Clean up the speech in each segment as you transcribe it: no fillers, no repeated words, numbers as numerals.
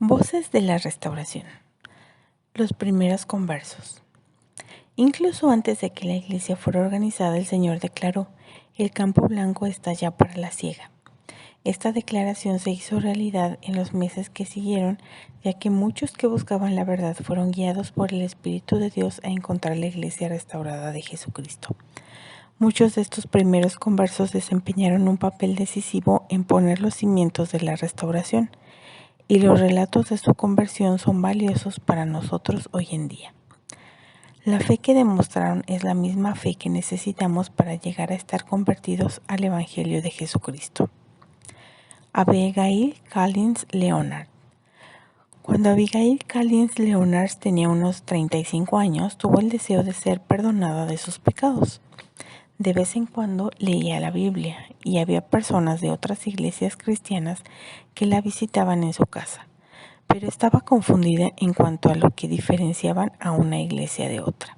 Voces de la Restauración. Los primeros conversos. Incluso antes de que la iglesia fuera organizada, el Señor declaró: el campo blanco está ya para la siega. Esta declaración se hizo realidad en los meses que siguieron, ya que muchos que buscaban la verdad fueron guiados por el Espíritu de Dios a encontrar la iglesia restaurada de Jesucristo. Muchos de estos primeros conversos desempeñaron un papel decisivo en poner los cimientos de la restauración, y los relatos de su conversión son valiosos para nosotros hoy en día. La fe que demostraron es la misma fe que necesitamos para llegar a estar convertidos al Evangelio de Jesucristo. Abigail Collins Leonard. Cuando Abigail Collins Leonard tenía unos 35 años, tuvo el deseo de ser perdonada de sus pecados. De vez en cuando leía la Biblia y había personas de otras iglesias cristianas que la visitaban en su casa, pero estaba confundida en cuanto a lo que diferenciaban a una iglesia de otra.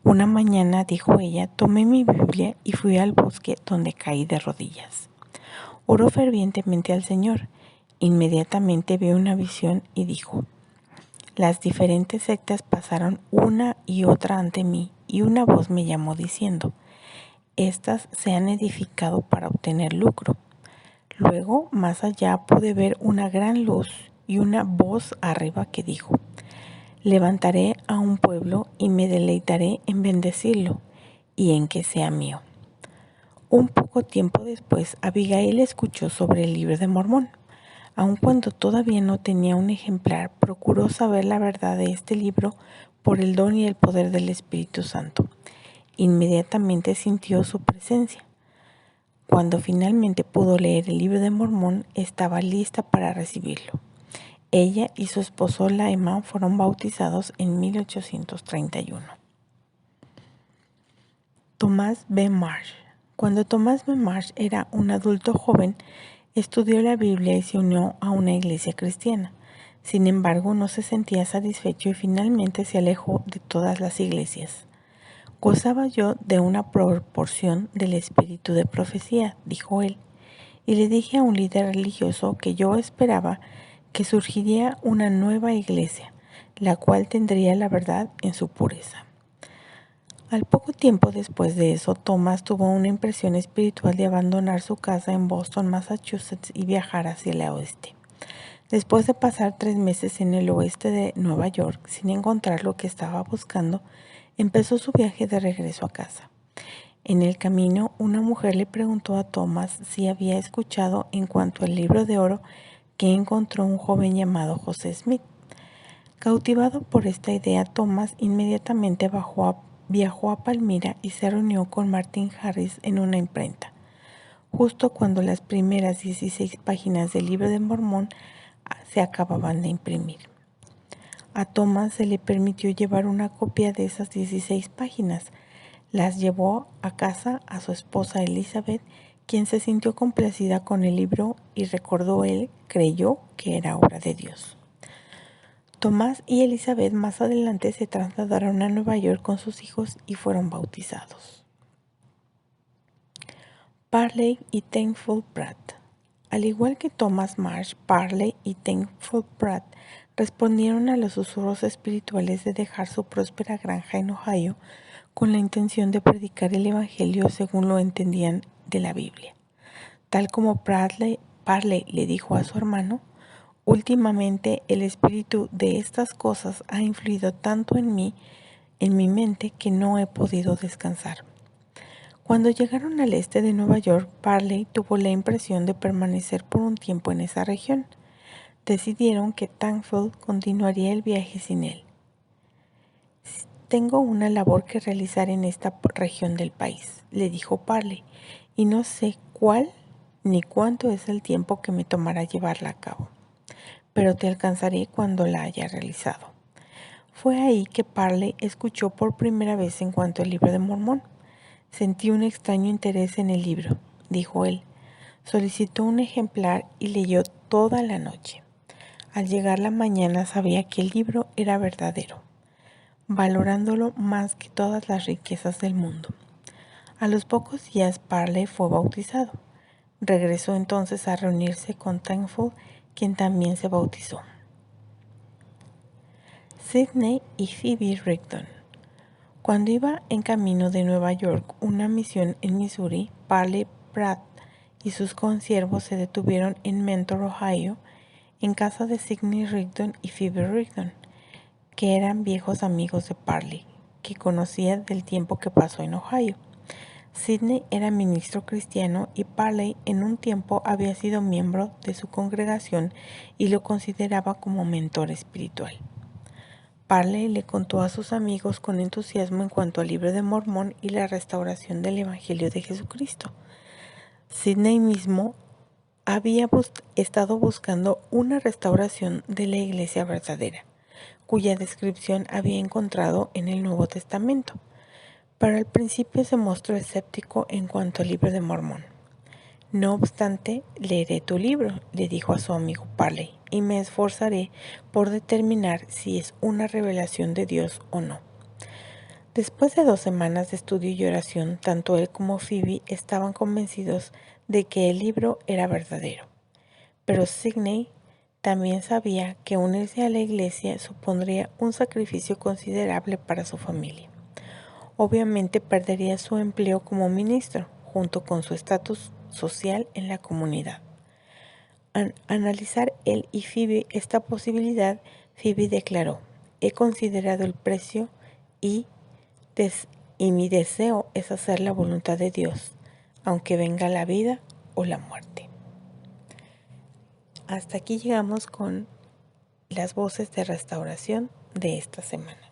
Una mañana, dijo ella, tomé mi Biblia y fui al bosque, donde caí de rodillas. Oró fervientemente al Señor. Inmediatamente vio una visión y dijo: las diferentes sectas pasaron una y otra ante mí, y una voz me llamó diciendo: estas se han edificado para obtener lucro. Luego, más allá, pude ver una gran luz y una voz arriba que dijo: levantaré a un pueblo y me deleitaré en bendecirlo y en que sea mío. Un poco tiempo después, Abigail escuchó sobre el Libro de Mormón. Aun cuando todavía no tenía un ejemplar, procuró saber la verdad de este libro por el don y el poder del Espíritu Santo. Inmediatamente sintió su presencia. Cuando finalmente pudo leer el Libro de Mormón, estaba lista para recibirlo. Ella y su esposo Lyman fueron bautizados en 1831. Thomas B. Marsh. Cuando Thomas B. Marsh era un adulto joven, estudió la Biblia y se unió a una iglesia cristiana. Sin embargo, no se sentía satisfecho y finalmente se alejó de todas las iglesias. Gozaba yo de una proporción del espíritu de profecía, dijo él, y le dije a un líder religioso que yo esperaba que surgiría una nueva iglesia, la cual tendría la verdad en su pureza. Al poco tiempo después de eso, Thomas tuvo una impresión espiritual de abandonar su casa en Boston, Massachusetts, y viajar hacia el oeste. Después de pasar 3 meses en el oeste de Nueva York sin encontrar lo que estaba buscando, empezó su viaje de regreso a casa. En el camino, una mujer le preguntó a Thomas si había escuchado en cuanto al libro de oro que encontró un joven llamado José Smith. Cautivado por esta idea, Thomas inmediatamente viajó a Palmira y se reunió con Martin Harris en una imprenta. Justo cuando las primeras 16 páginas del Libro de Mormón se acababan de imprimir. A Thomas se le permitió llevar una copia de esas 16 páginas. Las llevó a casa a su esposa Elizabeth, quien se sintió complacida con el libro y creyó que era obra de Dios. Tomás y Elizabeth más adelante se trasladaron a Nueva York con sus hijos y fueron bautizados. Parley y Thankful Pratt. Al igual que Thomas Marsh, Parley y Thankful Pratt respondieron a los susurros espirituales de dejar su próspera granja en Ohio con la intención de predicar el Evangelio según lo entendían de la Biblia. Tal como Parley le dijo a su hermano: últimamente el espíritu de estas cosas ha influido tanto en mi mente, que no he podido descansar. Cuando llegaron al este de Nueva York, Parley tuvo la impresión de permanecer por un tiempo en esa región. Decidieron que Thankful continuaría el viaje sin él. Tengo una labor que realizar en esta región del país, le dijo Parley, y no sé cuál ni cuánto es el tiempo que me tomará llevarla a cabo, pero te alcanzaré cuando la haya realizado. Fue ahí que Parley escuchó por primera vez en cuanto al Libro de Mormón. Sentí un extraño interés en el libro, dijo él. Solicitó un ejemplar y leyó toda la noche. Al llegar la mañana sabía que el libro era verdadero, valorándolo más que todas las riquezas del mundo. A los pocos días Parley fue bautizado. Regresó entonces a reunirse con Thankful, quien también se bautizó. Sidney y Phoebe Rigdon. Cuando iba en camino de Nueva York una misión en Missouri, Parley Pratt y sus consiervos se detuvieron en Mentor, Ohio, en casa de Sidney Rigdon y Phoebe Rigdon, que eran viejos amigos de Parley, que conocía del tiempo que pasó en Ohio. Sidney era ministro cristiano y Parley en un tiempo había sido miembro de su congregación y lo consideraba como mentor espiritual. Parley le contó a sus amigos con entusiasmo en cuanto al libro de Mormón y la restauración del Evangelio de Jesucristo. Sidney mismo había estado buscando una restauración de la iglesia verdadera, cuya descripción había encontrado en el Nuevo Testamento, pero al principio se mostró escéptico en cuanto al libro de Mormón. No obstante, leeré tu libro, le dijo a su amigo Parley, y me esforzaré por determinar si es una revelación de Dios o no. Después de 2 semanas de estudio y oración, tanto él como Phoebe estaban convencidos de que el libro era verdadero. Pero Sidney también sabía que unirse a la iglesia supondría un sacrificio considerable para su familia. Obviamente perdería su empleo como ministro, junto con su estatus social en la comunidad. Al analizar él y Phoebe esta posibilidad, Phoebe declaró: he considerado el precio y mi deseo es hacer la voluntad de Dios, aunque venga la vida o la muerte. Hasta aquí llegamos con las voces de restauración de esta semana.